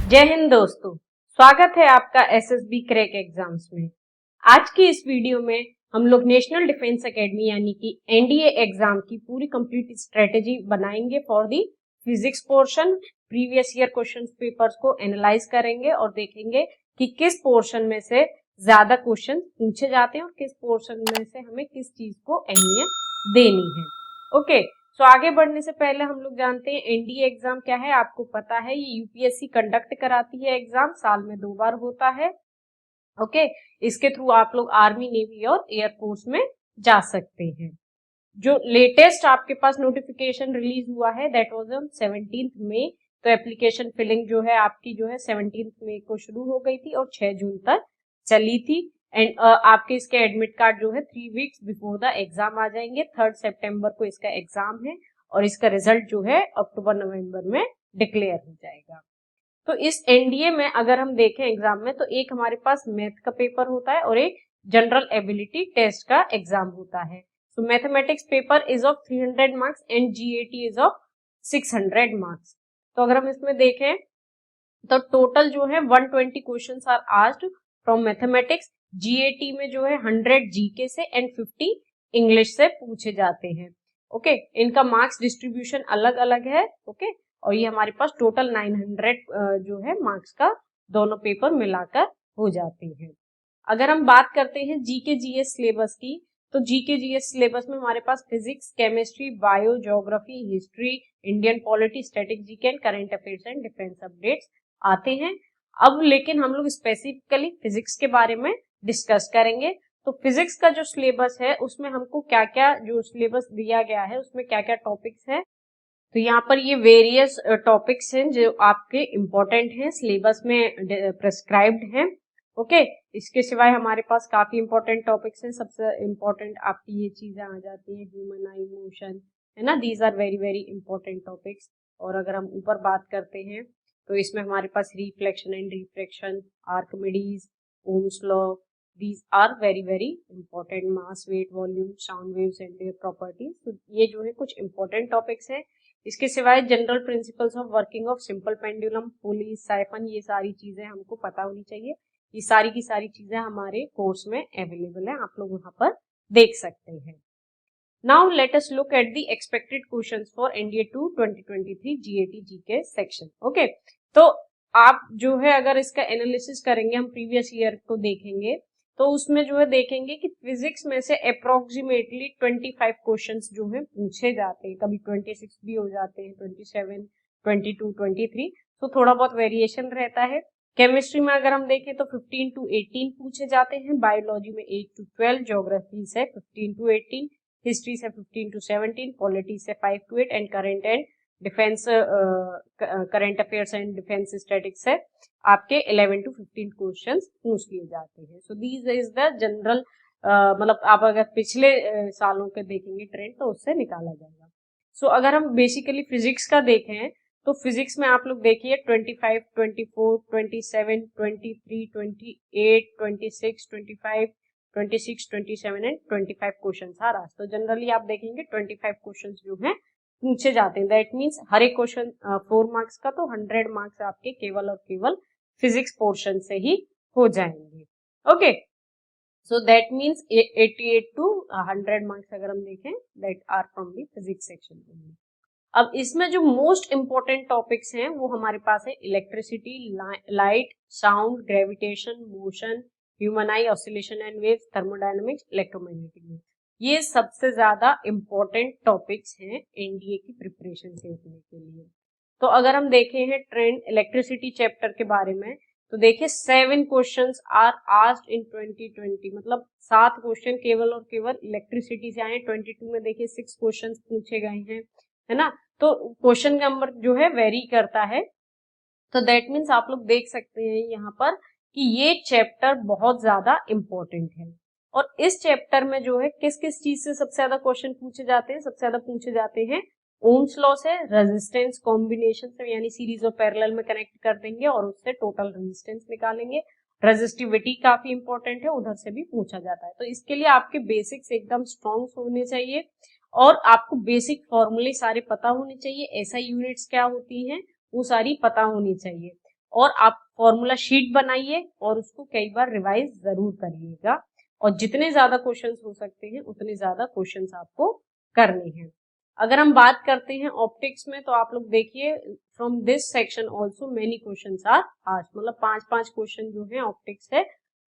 जय हिंद दोस्तों, स्वागत है आपका एसएसबी क्रैक एग्जाम्स में। आज की इस वीडियो में हम लोग नेशनल डिफेंस एकेडमी यानी कि एनडीए एग्जाम की पूरी कंप्लीट स्ट्रेटेजी बनाएंगे for the physics portion. Previous year question papers को एनालाइज करेंगे और देखेंगे कि किस पोर्शन में से ज्यादा क्वेश्चन पूछे जाते हैं और किस पोर्शन में से हमें किस चीज को अहमियत देनी है। ओके, तो आगे बढ़ने से पहले हम लोग जानते हैं एनडीए एग्जाम क्या है। आपको पता है ये यूपीएससी कंडक्ट कराती है, एग्जाम साल में 2 बार होता है। ओके, इसके थ्रू आप लोग आर्मी, नेवी और एयरफोर्स में जा सकते हैं। जो लेटेस्ट आपके पास नोटिफिकेशन रिलीज हुआ है दैट वाज ऑन 17 मई। तो एप्लीकेशन फिलिंग जो है आपकी जो है 17 मई को शुरू हो गई थी और 6 जून तक चली थी। एंड आपके इसके एडमिट कार्ड जो है 3 वीक्स बिफोर द एग्जाम आ जाएंगे। 3 सितंबर को इसका एग्जाम है और इसका रिजल्ट जो है अक्टूबर नवंबर में डिक्लेयर हो जाएगा। तो इस एनडीए में अगर हम देखें एग्जाम में, तो एक हमारे पास मैथ का पेपर होता है और एक जनरल एबिलिटी टेस्ट का एग्जाम होता है। So mathematics paper is of 300 marks and GAT is of 600 marks. तो अगर हम इसमें देखें तो टोटल जो है 120 questions are asked from mathematics. GAT में जो है 100 जीके से एंड 50 इंग्लिश से पूछे जाते हैं। ओके, इनका मार्क्स डिस्ट्रीब्यूशन अलग अलग है। ओके, और ये हमारे पास टोटल 900 जो है मार्क्स का दोनों पेपर मिलाकर हो जाते हैं। अगर हम बात करते हैं जीके जीएस सिलेबस की, तो जीके जीएस सिलेबस में हमारे पास physics, chemistry, bio, geography, history, Indian polity, static GK and current affairs and defence updates आते हैं। अब लेकिन हम लोग स्पेसिफिकली फिजिक्स के बारे में डिस्कस करेंगे। तो फिजिक्स का जो सिलेबस है उसमें हमको क्या क्या जो सिलेबस दिया गया है उसमें क्या क्या टॉपिक्स है। तो यहाँ पर ये वेरियस टॉपिक्स हैं जो आपके इम्पोर्टेंट हैं, सिलेबस में प्रेस्क्राइब्ड हैं। ओके, इसके सिवाय हमारे पास काफी इंपॉर्टेंट टॉपिक्स हैं। सबसे इम्पोर्टेंट आपकी ये चीजें आ जाती हैं, ह्यूमन आई मोशन, है ना। These are very very important topics. और अगर हम ऊपर बात करते हैं तो इसमें हमारे पास reflection and refraction, Archimedes, Ohm's law, these are very very important. Mass, weight, volume, sound waves and their properties. तो ये जो है कुछ इंपॉर्टेंट टॉपिक्स हैं। इसके सिवाय general principles of working of simple pendulum, pulley, siphon, ये सारी चीजें हमको पता होनी चाहिए। ये सारी की सारी चीजें हमारे कोर्स में अवेलेबल है, आप लोग वहां पर देख सकते हैं। Now let us look at the expected questions for NDA 2 2023 GAT GK section. Okay, तो आप जो है अगर इसका एनालिसिस करेंगे, हम प्रीवियस ईयर को देखेंगे तो उसमें जो है देखेंगे कि फिजिक्स में से अप्रोक्सीमेटली 25 क्वेश्चंस जो है पूछे जाते हैं। कभी 26 भी हो जाते हैं, 27, 22, 23, तो थोड़ा बहुत वेरिएशन रहता है। केमिस्ट्री में अगर हम देखें तो 15 to 18 पूछे जाते हैं, बायोलॉजी में 8 to 12, ज्योग्राफी से 15 to 18, हिस्ट्री से 15 to 17, पॉलिटी से 5 to 8 and defence current affairs and defence statics से आपके 11 to 15 क्वेश्चंस पूछ लिए जाते हैं। So these is the general, मतलब आप अगर पिछले सालों के देखेंगे ट्रेंड तो उससे निकाला जाएगा। सो अगर हम बेसिकली फिजिक्स का देखें तो फिजिक्स में आप लोग देखिए 25, 24, 27, 23, 28, 26, 25, 26, 27 एंड 25 क्वेश्चन आर आस्क्ड। तो जनरली आप देखेंगे 25 क्वेश्चन जो हैं पूछे जाते हैं। दैट मीन्स हर एक क्वेश्चन 4 मार्क्स का, तो 100 मार्क्स आपके केवल और केवल फिजिक्स पोर्शन से ही हो जाएंगे। Okay, so that means 88 to 100 marks अगर हम देखें that are from the physics section. अब इसमें जो मोस्ट इंपॉर्टेंट टॉपिक्स हैं वो हमारे पास है electricity, light, sound, gravitation, motion, human I, oscillation and waves, thermodynamics, electromagnetic waves. ये सबसे ज्यादा इंपॉर्टेंट टॉपिक्स हैं एनडीए की प्रिपरेशन करने के लिए। तो अगर हम देखें हैं ट्रेंड इलेक्ट्रिसिटी चैप्टर के बारे में, तो देखिए 7 क्वेश्चंस आर आस्क्ड इन 2020, मतलब 7 क्वेश्चन केवल और केवल इलेक्ट्रिसिटी से आए। 22 में देखिए 6 क्वेश्चंस पूछे गए हैं, है ना। तो क्वेश्चन नंबर जो है वेरी करता है। तो दैट मीन्स आप लोग देख सकते हैं यहाँ पर कि ये चैप्टर बहुत ज्यादा इंपॉर्टेंट है। और इस चैप्टर में जो है किस किस चीज से सबसे ज्यादा क्वेश्चन पूछे जाते हैं, सबसे ज्यादा पूछे जाते हैं ओम्स लॉ से, रेजिस्टेंस कॉम्बिनेशन से, यानी सीरीज और पैरेलल में कनेक्ट कर देंगे और उससे टोटल रेजिस्टेंस निकालेंगे। रेजिस्टिविटी काफी इंपॉर्टेंट है, उधर से भी पूछा जाता है। तो इसके लिए आपके बेसिक्स एकदम स्ट्रॉन्ग होने चाहिए और आपको बेसिक फॉर्मूले सारे पता होने चाहिए। एसआई यूनिट्स क्या होती हैं वो सारी पता होनी चाहिए। और आप फॉर्मूला शीट बनाइए और उसको कई बार रिवाइज जरूर करिएगा, और जितने ज्यादा क्वेश्चंस हो सकते हैं उतने ज्यादा क्वेश्चंस आपको करने हैं। अगर हम बात करते हैं ऑप्टिक्स में, तो आप लोग देखिए from this section also many questions are asked, मतलब 5-5 क्वेश्चन जो है ऑप्टिक्स से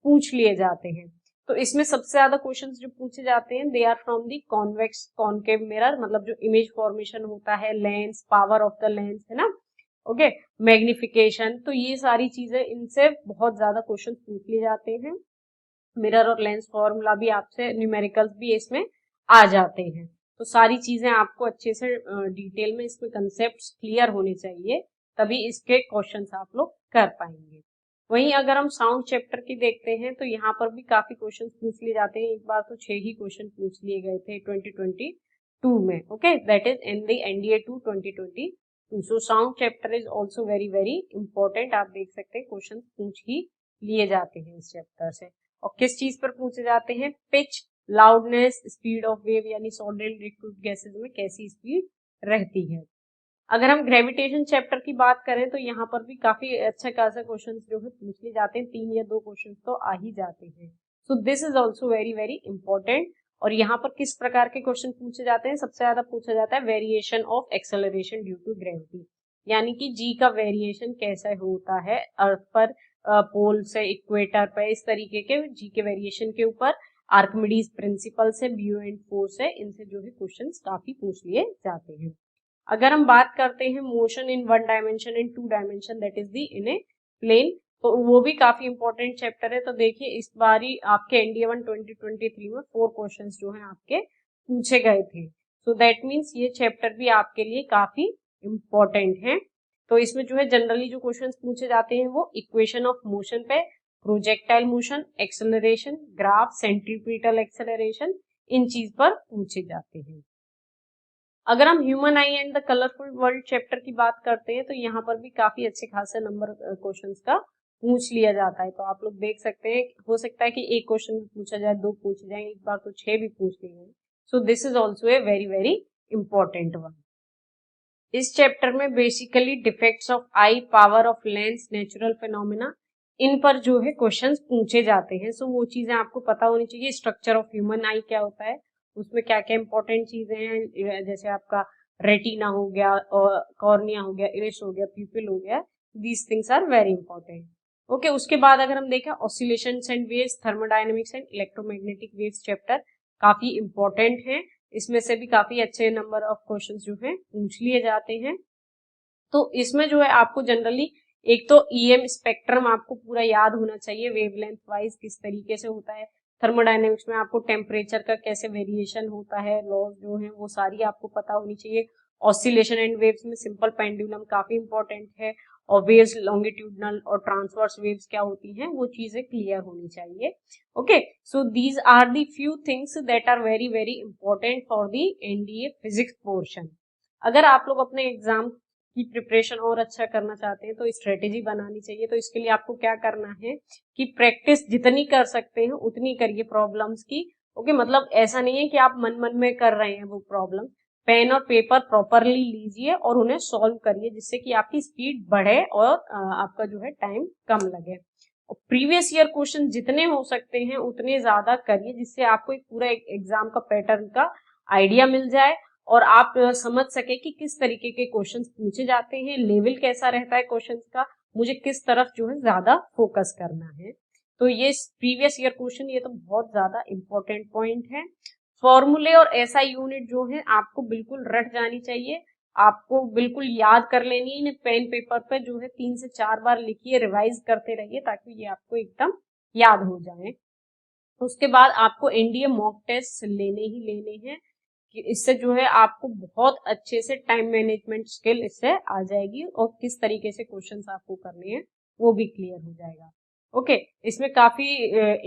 पूछ लिए जाते हैं। तो इसमें सबसे ज्यादा क्वेश्चंस जो पूछे जाते हैं they are from the convex concave mirror, मतलब जो इमेज फॉर्मेशन होता है, lens, power of the lens, है ना, ओके, मैग्निफिकेशन, तो ये सारी चीजें, इनसे बहुत ज्यादा क्वेश्चन पूछ लिए जाते हैं। मिरर और लेंस फॉर्मूला भी आपसे, न्यूमेरिकल्स भी इसमें आ जाते हैं। तो सारी चीजें आपको अच्छे से डिटेल में इसमें कंसेप्ट्स क्लियर होने चाहिए, तभी इसके क्वेश्चंस आप लोग कर पाएंगे। वहीं अगर हम साउंड चैप्टर की देखते हैं तो यहाँ पर भी काफी क्वेश्चन पूछ लिए जाते हैं। एक बार तो 6 ही क्वेश्चन पूछ लिए गए थे 2022 में, okay, that is in the NDA 2 2022। So sound chapter is also very very important. आप देख सकते हैं क्वेश्चन पूछ ही लिए जाते हैं इस चैप्टर से। और किस चीज पर पूछे जाते हैं? Pitch, loudness, speed of wave, यानी सॉलिड लिक्विड गैसेस में कैसी स्पीड रहती है। अगर हम ग्रेविटेशन चैप्टर की बात करें तो यहाँ पर भी काफी अच्छा खासा क्वेश्चन जो है पूछ लिए जाते हैं, 3 या 2 क्वेश्चन तो आ ही जाते हैं। सो this is also very very important. और यहाँ पर किस प्रकार के क्वेश्चन पूछे जाते हैं? सबसे ज्यादा पूछा जाता है variation of acceleration due to gravity, यानी कि जी का वेरिएशन कैसा होता है अर्थ पर, पोल से इक्वेटर पर, इस तरीके के जी के वेरिएशन के ऊपर आर्किमिडीज प्रिंसिपल से, ब्यूएंट फोर्स से, इनसे जो है क्वेश्चंस काफी पूछ लिए जाते हैं। अगर हम बात करते हैं motion in 1 dimension in 2 dimension, that is the in a plane, तो वो भी काफी इंपॉर्टेंट चैप्टर है। तो देखिए इस बारी आपके NDA 1 2023 में 4 क्वेश्चंस जो हैं आपके पूछे गए थे। सो दैट मीन्स ये चैप्टर भी आपके लिए काफी इंपॉर्टेंट है। तो इसमें जो है जनरली जो क्वेश्चंस पूछे जाते हैं वो इक्वेशन ऑफ मोशन पे, projectile motion, acceleration, graph, centripetal acceleration, इन चीज पर पूछे जाते हैं। अगर हम human eye and the colourful world chapter की बात करते हैं तो यहाँ पर भी काफी अच्छे खासे नंबर क्वेश्चंस का पूछ लिया जाता है। तो आप लोग देख सकते हैं, हो सकता है कि एक क्वेश्चन भी पूछा जाए, 2 पूछे जाए, एक बार तो 6 भी पूछ लिए जाए। So this is also a very very important one. इस चैप्टर में basically defects of eye, power of lens, natural phenomena, इन पर जो है क्वेश्चंस पूछे जाते हैं। सो वो चीजें आपको पता होनी चाहिए। स्ट्रक्चर ऑफ ह्यूमन आई क्या होता है, उसमें क्या क्या इंपॉर्टेंट चीजें हैं, जैसे आपका रेटिना हो गया, और कॉर्निया हो गया, इरिस हो गया, प्यूपिल हो गया, these things are very important, okay. उसके बाद अगर हम देखें oscillations and waves, thermodynamics and electromagnetic waves chapter काफी इंपॉर्टेंट है। इसमें से भी काफी अच्छे नंबर ऑफ क्वेश्चंस जो है पूछ लिए जाते हैं। तो इसमें जो है आपको जनरली एक तो EM स्पेक्ट्रम आपको पूरा याद होना चाहिए, वेवलेंथ वाइज किस तरीके से होता है। थर्मोडायनेमिक्स में आपको टेम्परेचर का कैसे वेरिएशन होता है, लॉज जो है वो सारी आपको पता होनी चाहिए। ऑसिलेशन एंड वेव्स में सिंपल पेंडुलम काफी इंपॉर्टेंट है, और वेव्स लॉन्गिट्यूडनल और ट्रांसवर्स वेव्स क्या होती हैं वो चीजें क्लियर होनी चाहिए, okay. So these are the few things that are very very important for the NDA physics portion. अगर आप लोग अपने एग्जाम की प्रिपरेशन और अच्छा करना चाहते हैं तो स्ट्रेटेजी बनानी चाहिए। तो इसके लिए आपको क्या करना है कि प्रैक्टिस जितनी कर सकते हैं उतनी करिए प्रॉब्लम्स की, ओके। मतलब ऐसा नहीं है कि आप मन मन में कर रहे हैं वो प्रॉब्लम, पेन और पेपर प्रॉपरली लीजिए और उन्हें सॉल्व करिए, जिससे कि आपकी स्पीड बढ़े और आपका जो है टाइम कम लगे। और प्रीवियस ईयर क्वेश्चन जितने हो सकते हैं उतने ज्यादा करिए, जिससे आपको एक पूरा एग्जाम का पैटर्न का आइडिया मिल जाए और आप समझ सके कि किस तरीके के क्वेश्चंस पूछे जाते हैं, लेवल कैसा रहता है क्वेश्चंस का, मुझे किस तरफ जो है ज्यादा फोकस करना है। तो ये प्रीवियस ईयर क्वेश्चन ये तो बहुत ज्यादा इंपॉर्टेंट पॉइंट है। फॉर्मूले और SI यूनिट जो है आपको बिल्कुल रट जानी चाहिए, आपको बिल्कुल याद कर लेनी है। इन्हें पेन पेपर पे जो है 3 से 4 बार लिखिए, रिवाइज करते रहिए ताकि ये आपको एकदम याद हो जाए। उसके बाद आपको NDA मॉक टेस्ट लेने ही लेने हैं, कि इससे जो है आपको बहुत अच्छे से टाइम मैनेजमेंट स्किल इससे आ जाएगी, और किस तरीके से क्वेश्चंस आपको करने हैं वो भी क्लियर हो जाएगा, ओके। इसमें काफी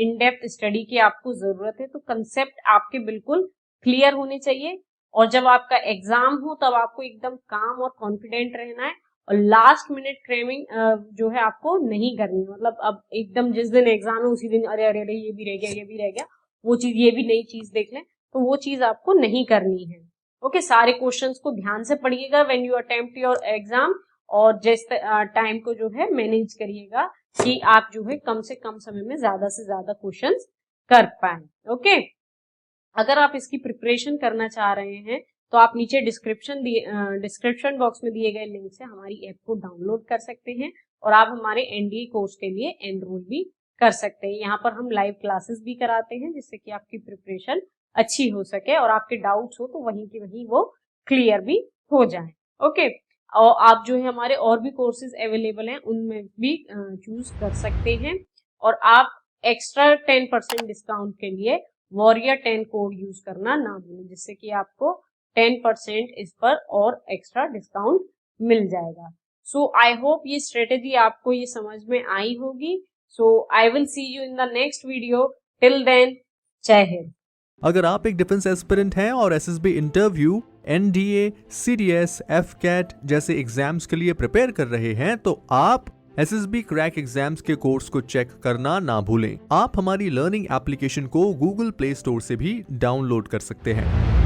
इन डेप्थ स्टडी की आपको जरूरत है। तो कंसेप्ट आपके बिल्कुल क्लियर होने चाहिए, और जब आपका एग्जाम हो तब आपको एकदम काम और कॉन्फिडेंट रहना है, और लास्ट मिनट क्रेमिंग जो है आपको नहीं करनी है। मतलब अब एकदम जिस दिन एग्जाम है उसी दिन अरे अरे अरे ये भी रह गया, ये भी रह गया, वो चीज, ये भी नई चीज देख लें, तो वो चीज आपको नहीं करनी है, ओके। सारे क्वेश्चंस को ध्यान से पढ़िएगा when you attempt your exam, और जिस टाइम को जो है मैनेज करिएगा कि आप जो है कम से कम समय में ज्यादा से ज्यादा क्वेश्चंस कर पाए। ओके, अगर आप इसकी प्रिपरेशन करना चाह रहे हैं तो आप नीचे डिस्क्रिप्शन बॉक्स में दिए गए लिंक से हमारी ऐप को डाउनलोड कर सकते हैं और आप हमारे एनडीए कोर्स के लिए एनरोल भी कर सकते हैं। यहाँ पर हम लाइव क्लासेस भी कराते हैं जिससे कि आपकी प्रिपरेशन अच्छी हो सके और आपके डाउट्स हो तो वहीं की वहीं वो क्लियर भी हो जाए। ओके, और आप जो है हमारे और भी कोर्सेज अवेलेबल हैं उनमें भी चूज कर सकते हैं और आप एक्स्ट्रा 10% डिस्काउंट के लिए वॉरियर 10 कोड यूज करना ना भूलें, जिससे कि आपको 10% इस पर और एक्स्ट्रा डिस्काउंट मिल जाएगा। सो आई होप ये स्ट्रेटेजी आपको ये समझ में आई होगी। So I will see you in the next video. Till then, Jai Hind. अगर आप एक डिफेंस एस्पिरेंट हैं और SSB interview, NDA, CDS, AFCAT जैसे एग्जाम्स के लिए प्रिपेयर कर रहे हैं तो आप एसएसबी क्रैक एग्जाम्स के कोर्स को चेक करना ना भूलें। आप हमारी लर्निंग एप्लीकेशन को गूगल प्ले स्टोर से भी डाउनलोड कर सकते हैं।